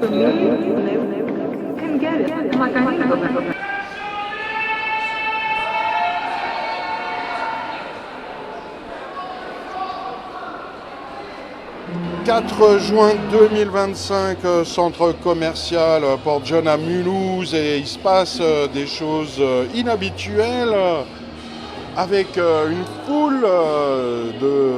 for me, can get it. Like I need to go back. 4 juin 2025, centre commercial Porte Jeune à Mulhouse, et il se passe des choses inhabituelles avec une foule de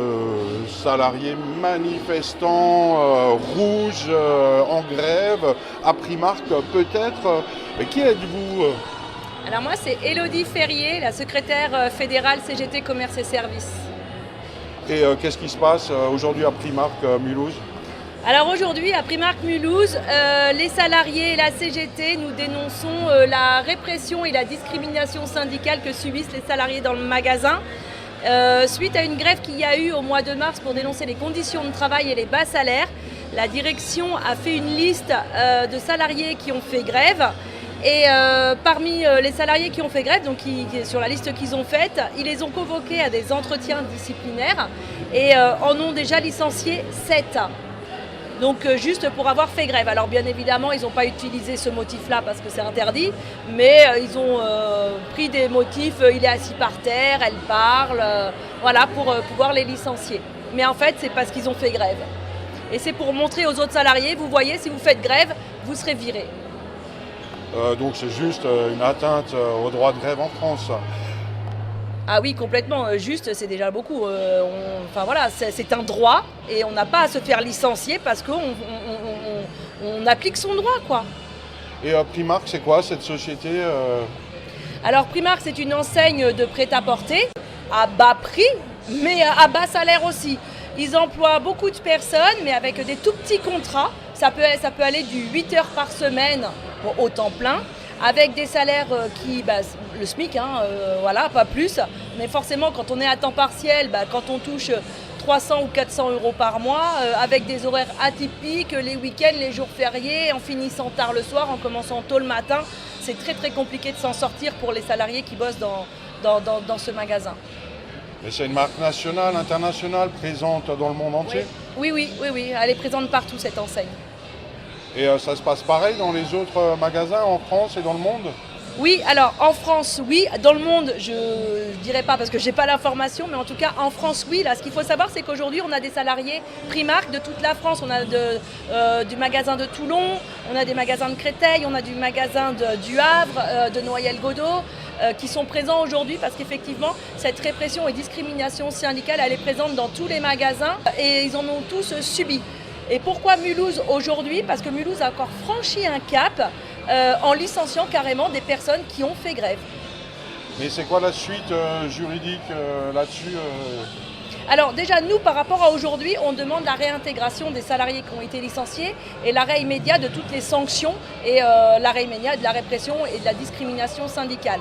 salariés manifestants rouges en grève à Primark peut-être. Mais qui êtes-vous? Alors moi c'est Élodie Ferrier, la secrétaire fédérale CGT Commerce et Services. Et qu'est-ce qui se passe aujourd'hui à Primark Mulhouse? Alors aujourd'hui à Primark Mulhouse, les salariés et la CGT, nous dénonçons la répression et la discrimination syndicale que subissent les salariés dans le magasin. Suite à une grève qu'il y a eu au mois de mars pour dénoncer les conditions de travail et les bas salaires, la direction a fait une liste de salariés qui ont fait grève. Et parmi les salariés qui ont fait grève, donc sur la liste qu'ils ont faite, ils les ont convoqués à des entretiens disciplinaires et en ont déjà licencié 7. Donc juste pour avoir fait grève. Alors bien évidemment, ils n'ont pas utilisé ce motif-là parce que c'est interdit, mais ils ont pris des motifs, il est assis par terre, elle parle, voilà, pour pouvoir les licencier. Mais en fait, c'est parce qu'ils ont fait grève. Et c'est pour montrer aux autres salariés, vous voyez, si vous faites grève, vous serez virés. Donc c'est juste une atteinte au droit de grève en France. Ah oui, complètement. Juste, c'est déjà beaucoup. Enfin voilà, c'est un droit et on n'a pas à se faire licencier parce qu'on on applique son droit, quoi. Et Primark, c'est quoi cette société Alors Primark, c'est une enseigne de prêt-à-porter à bas prix, mais à bas salaire aussi. Ils emploient beaucoup de personnes, mais avec des tout petits contrats. Ça peut aller du 8 heures par semaine au temps plein, avec des salaires le SMIC, voilà, pas plus. Mais forcément, quand on est à temps partiel, quand on touche 300 ou 400 euros par mois, avec des horaires atypiques, les week-ends, les jours fériés, en finissant tard le soir, en commençant tôt le matin, c'est très très compliqué de s'en sortir pour les salariés qui bossent dans ce magasin. Et c'est une marque nationale, internationale, présente dans le monde entier? Oui, elle est présente partout, cette enseigne. Et ça se passe pareil dans les autres magasins en France et dans le monde? Oui, alors en France, oui. Dans le monde, je ne dirais pas parce que je n'ai pas l'information, mais en tout cas en France, oui. Là, ce qu'il faut savoir, c'est qu'aujourd'hui, on a des salariés Primark de toute la France. On a du magasin de Toulon, on a des magasins de Créteil, on a du magasin du Havre, de Noyelles-Godault, qui sont présents aujourd'hui parce qu'effectivement, cette répression et discrimination syndicale, elle est présente dans tous les magasins et ils en ont tous subi. Et pourquoi Mulhouse aujourd'hui? Parce que Mulhouse a encore franchi un cap en licenciant carrément des personnes qui ont fait grève. Mais c'est quoi la suite juridique là-dessus Alors déjà, nous, par rapport à aujourd'hui, on demande la réintégration des salariés qui ont été licenciés et l'arrêt immédiat de toutes les sanctions et l'arrêt immédiat de la répression et de la discrimination syndicale.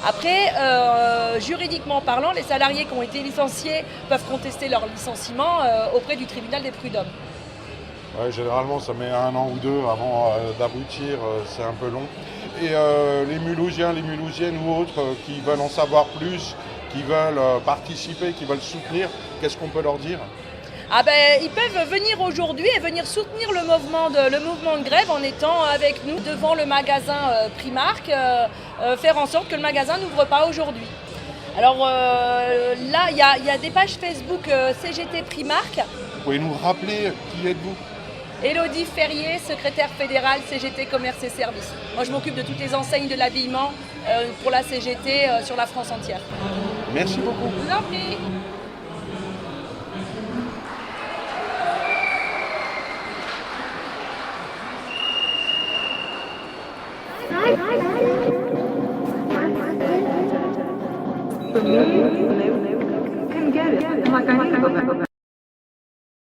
Après, juridiquement parlant, les salariés qui ont été licenciés peuvent contester leur licenciement auprès du tribunal des prud'hommes. Ouais, généralement, ça met 1 an ou 2 avant d'aboutir, c'est un peu long. Et les Mulhousiens, les Mulhousiennes ou autres qui veulent en savoir plus, qui veulent participer, qui veulent soutenir, qu'est-ce qu'on peut leur dire? Ils peuvent venir aujourd'hui et venir soutenir le mouvement de grève en étant avec nous devant le magasin Primark, faire en sorte que le magasin n'ouvre pas aujourd'hui. Alors là, il y a des pages Facebook CGT Primark. Vous pouvez nous rappeler qui êtes-vous? Élodie Ferrier, secrétaire fédérale CGT Commerce et Services. Moi, je m'occupe de toutes les enseignes de l'habillement pour la CGT sur la France entière. Merci beaucoup. Je vous en prie. For me, can get it. Like I need to go back.